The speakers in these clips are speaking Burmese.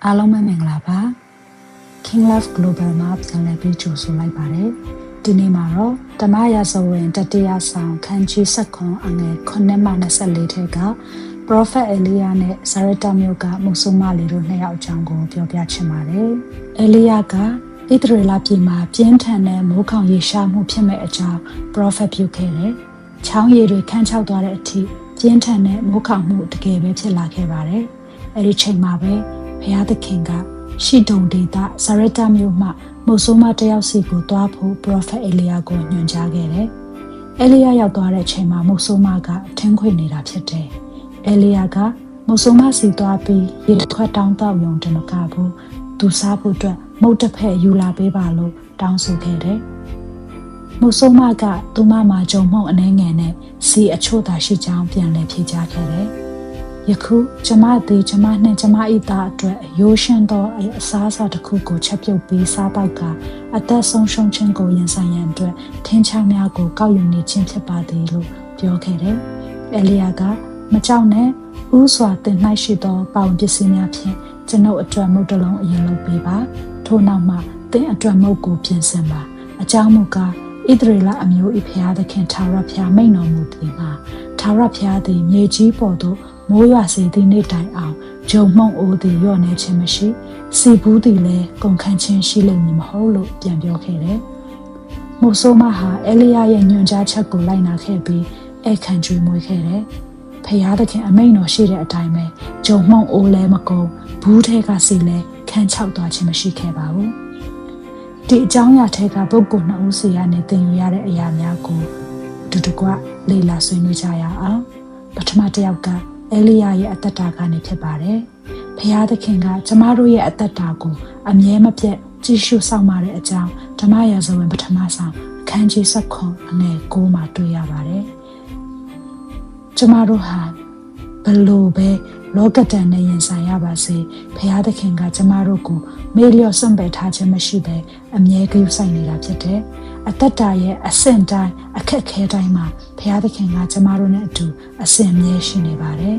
အားလုံးပဲမင်္ဂလာပါ King Love Global မှာပြန်လည်ပြီးကြိုဆိုလိုက်ပါတယ်ဒီနေ့မှာတော့ဓမ္မရာဇဝင်တတိယဆောင်ခန်းကြီး7အငယ်9-24ထဲက Prophet Elijah နဲ့ Zareta မြို့ကမုဆုမလီတို့နှစ်ယောက်အကြောင်းကိုပြောပြချင်ပါတယ်Elijahကဣသရေလပြည်မှာပြင်းထန်တဲ့မိုးခေါင်ရေရှားမှုဖြစ်မဲ့အကြောင်း Prophet ပြုခဲ့တယ်ချောင်းရည်တွေခန်းချောက်သွားတဲ့အထိပြင်းထန်တဲ့မိုးခေါင်မှုတကယ်ပဲဖြစ်လာခဲ့ပါတယ်အဲ့ဒီချိန်မှာပဲဘုရားသခင်ကရှိတုံဒေတာဇာရတာမြို့မှမုတ်ဆိုးမတယောက်စီကိုတွားဖို့ Prophet Elijah ကိုညွှန်ကြားခဲ့တယ်။ Elijah ရောက်သွားတဲ့အချိန်မှာမုတ်ဆိုးမကထင်းခွေနေတာဖြစ်တယ်။ Elijahကမုတ်ဆိုးမစီတွားပြီးရေတစ်ခွက်တောင်းတောက်ယုံတမကဘူးသူစားဖို့အတွက်မုတ်တစ်ဖက်ယူလာပေးပါလို့တောင်းဆိုခဲ့တယ်။မုတ်ဆိုးမကသူမမှာဂျုံမှုန့်အနှဲငယ်နဲ့စီအချို့သာရှိကြောင်းပြန်လည်ဖြေကြားခဲ့တယ်။ယခုကျမသည်ကျမနှင့်ကျမ၏သားအတွက်ရိုးရှင်းသောအစားအစာတစ်ခုကိုချက်ပြုတ်ပြီးစားတော့ကအသက်ဆုံးရှုံးခြင်းကိုရင်ဆိုင်ရန်အတွက်ထင်းချောင်းများကိုကောက်ယူနေခြင်းဖြစ်ပါသည်လို့ပြောခဲ့တယ်။Elijahကမကြောက်နဲ့ဥစွာတင်၌ရှိသောပေါင်ပစ္စည်းများဖြင့်ကျွန်ုပ်အတွက်မုတ်တလုံးအရင်လုပ်ပေးပါထို့နောက်မှတင်အတွက်မုတ်ကိုပြင်ဆင်ပါအကြောင်းမူကားဣသရေလအမျိုး၏ဘုရားသခင်ထာဝရဘုရားမိန့်တော်မူသည်မှာထာဝရဘုရားသည်မြေကြီးပေါ်သို့မိုးရွာစေသည့်နေ့တိုင်အောင်ဂျုံမှုန့်အိုးသည်လျော့နေခြင်းမရှိစီဘူးသည်လည်းကုန်ခန်းခြင်းရှိလိမ့်မည်မဟုတ်လို့ပြန်ပြောခဲ့တယ်။မိုးဆိုးမဟာElijahရဲ့ညွှန်ကြားချက်ကိုလိုက်နာခဲ့ပြီးအခန့်ကျွေးမွေးခဲ့တယ်။ဘုရားသခင်အမိန့်တော်ရှိတဲ့အတိုင်းပဲဂျုံမှုန့်အိုးလည်းမကုန်ဘူးထဲကစီလည်းခန်းချောက်သွားခြင်းမရှိခဲ့ပါဘူး။ဒီအကြောင်းအရာထဲကပုဂ္ဂိုလ်နှစ်ဦးစီကနေသင်ယူရတဲ့အရာများကိုအတူတကွလေ့လာဆွေးနွေးကြရအောင်။ပထမတစ်ယောက်ကElijahရဲ့အသက်တာကနေဖြစ်ပါတယ်။ဘုရားသခင်ကကျမတို့ရဲ့အသက်တာကိုအမြဲမပြတ်ကြည့်ရှုစောင့်ပါတဲ့အကြောင်းဓမ္မရာဇဝင်ပထမဆောင်အခန်းကြီး7အငယ်9မှာတွေ့ရပါတယ်။ကျမတို့ဟာဘလို့ပဲလောကဓာတ်နဲ့ရင်ဆိုင်ရပါစေဘုရားသခင်ကကျမတို့ကိုမေ့လျော့စွန့်ပယ်ထားခြင်းမရှိဘဲအမြဲဂရုစိုက်နေတာဖြစ်တယ်။အသက်တာရဲ့အဆင့်တိုင်းအခက်ခဲတိုင်းမှာဘုရားသခင်ကကျမတို့နဲ့အတူအစဉ်အမြဲရှိနေပါတယ်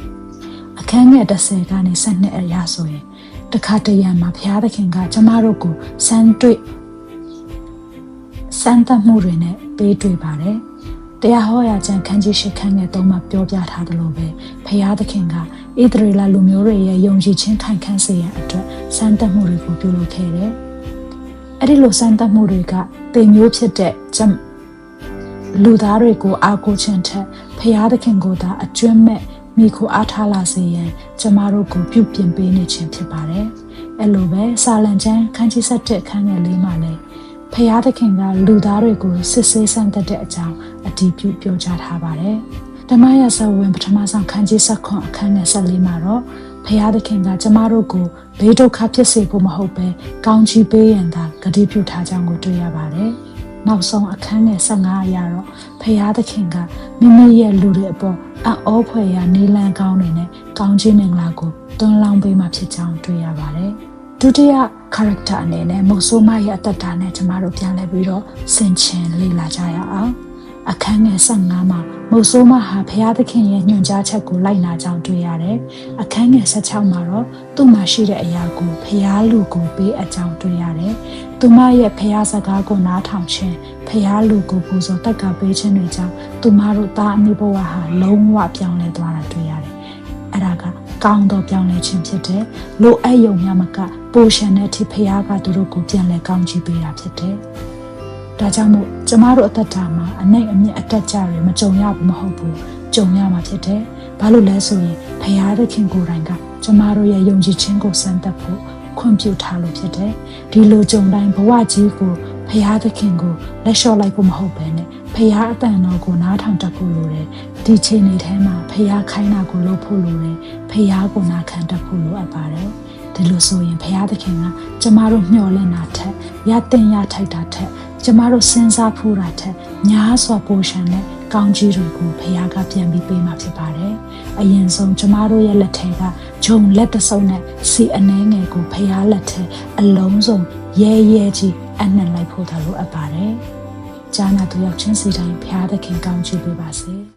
။အခန်းငယ်10ကနေ12အရာဆိုရင်တခါတရံမှာဘုရားသခင်ကကျမတို့ကိုစမ်းသပ်မှုတွေနဲ့ပေးတွေ့ပါတယ်။တရားဟောရာကျမ်းခန်းကြီး8ခန်းငယ်3မှာပြောပြထားသလိုပဲဘုရားသခင်ကဣသရေလလူမျိုးတွေရဲ့ယုံကြည်ခြင်းခိုင်ခန့်စေရန်အတွက်စမ်းသပ်မှုတွေကိုပြုလုပ်ခဲ့တယ်။အဲ့ဒီလိုစမ်းသပ်မှုတွေကတေမျိုးဖြစ်တဲ့လူသားတွေကိုအားကိုးခြင်းထက်ဘုရားသခင်ကိုသာအကျွမ်းမဲ့မိခိုအားထားလာစေရန်ကျမတို့ကိုပြုပြင်ပေးနေခြင်းဖြစ်ပါတယ်။အဲ့လိုပဲစာလံကျမ်းခန်းကြီး7ခန်းငယ်4မှာလည်းဘုရားသခင်ကလူသားတွေကိုစစ်ဆေးစမ်းသပ်တဲ့အကြောင်းအတည်ပြုပြောကြားထားပါတယ်။ဓမ္မရာဇဝင်ပထမဆုံးခန်းကြီး7အခန်းငယ်14မှာတော့ဘုရားသခင်ကကျမတို့ကိုဘေးဒုက္ခဖြစ်စေဖို့မဟုတ်ပဲကောင်းချီးပေးရန်သာဂတိပြုထားကြောင်းကိုတွေ့ရပါတယ်။နောက်ဆုံးအခန်းငယ်15အရာတော့ဘုရားသခင်ကမိမိရဲ့လူတွေအပေါ်အံ့ဩဖွယ်ရာနေလန်းကောင်းတွေနဲ့ကောင်းခြင်းမင်္ဂလာကိုတွန်းလောင်းပေးမှဖြစ်ကြောင်းတွေ့ရပါတယ်။ဒုတိယ character အနေနဲ့မုတ်ဆိုးမရဲ့အသက်တာနဲ့ကျမတို့ပြန်လည်ပြီးတော့ဆင်ခြင်လေ့လာကြရအောင်အခန်းငယ်15မှာမုတ်ဆိုးမဟာဘုရားသခင်ရဲ့ညွှန်ကြားချက်ကိုလိုက်နာကြောင်းတွေ့ရတယ်အခန်းငယ်16မှာတော့သူ့မှာရှိတဲ့အရာကိုဘုရားလူကိုပေးအပ်ကြောင်းတွေ့ရတယ်သူမရဲ့ဘုရားစကားကိုနားထောင်ခြင်းဘုရားလူကိုပူဇော်တက်ကပေးခြင်းတွေကြောင့်သူမတို့သားအမိဘဝဟာလုံးဝပြောင်းလဲသွားတာတွေ့ရတယ်အဲ့ဒါကကောင်းသောပြောင်းလဲခြင်းဖြစ်တယ်လိုအပ်ယုံများမကပိုရှင်တဲ့ထိဖရားကသူတို့ကိုပြန်လဲကောင်းချီးပေးတာဖြစ်တယ်ဒါကြောင့်မို့ကျမတို့အသက်တာမှာအနိုင်အမြင့်အတက်ကြတွေမကြုံရဘူးမဟုတ်ဘူးကြုံရမှာဖြစ်တယ်ဘာလို့လဲဆိုရင်ဖရားသခင်ကိုယ်တိုင်ကကျမတို့ရဲ့ယုံကြည်ခြင်းကိုစမ်းသပ်ဖို့ခွင့်ပြုထားလို့ဖြစ်တယ်ဒီလိုကြုံတိုင်းဘဝကြီးကိုဖရားသခင်ကိုလက်လျှော့လိုက်ဖို့မဟုတ်ဘဲနဲ့ဖရားအတန်တော်ကိုနားထောင်တတ်ဖို့လိုတယ်ဒီချိန်နေထဲမှာဖရားခိုင်းတာကိုလုပ်ဖို့လိုတယ်ဖရားကိုနာခံတတ်ဖို့လိုအပ်ပါတယ်ဒီလိုဆိုရင်ဘုရားသခင်ကကျမတို့မျှော်လင့်တာထက်ရတင်ရထိုက်တာထက်ကျမတို့စဉ်းစားဖို့တာထက်များစွာပိုရှန်တဲ့ကောင်းကြီးတွေကိုဘုရားကပြန်ပြီးပေးမှာဖြစ်ပါတယ်။အရင်ဆုံးကျမတို့ရဲ့လက်ထဲကဂျုံလက်တစုံနဲ့စီအနှဲငယ်ကိုဘုရားလက်ထဲအလုံးစုံရဲကြီးအနှံ့လိုက်ဖို့သာလိုအပ်ပါတယ်။ကြားနာသူရောက်ချင်းစီတိုင်းဘုရားသခင်ကောင်းချီးပေးပါစေ။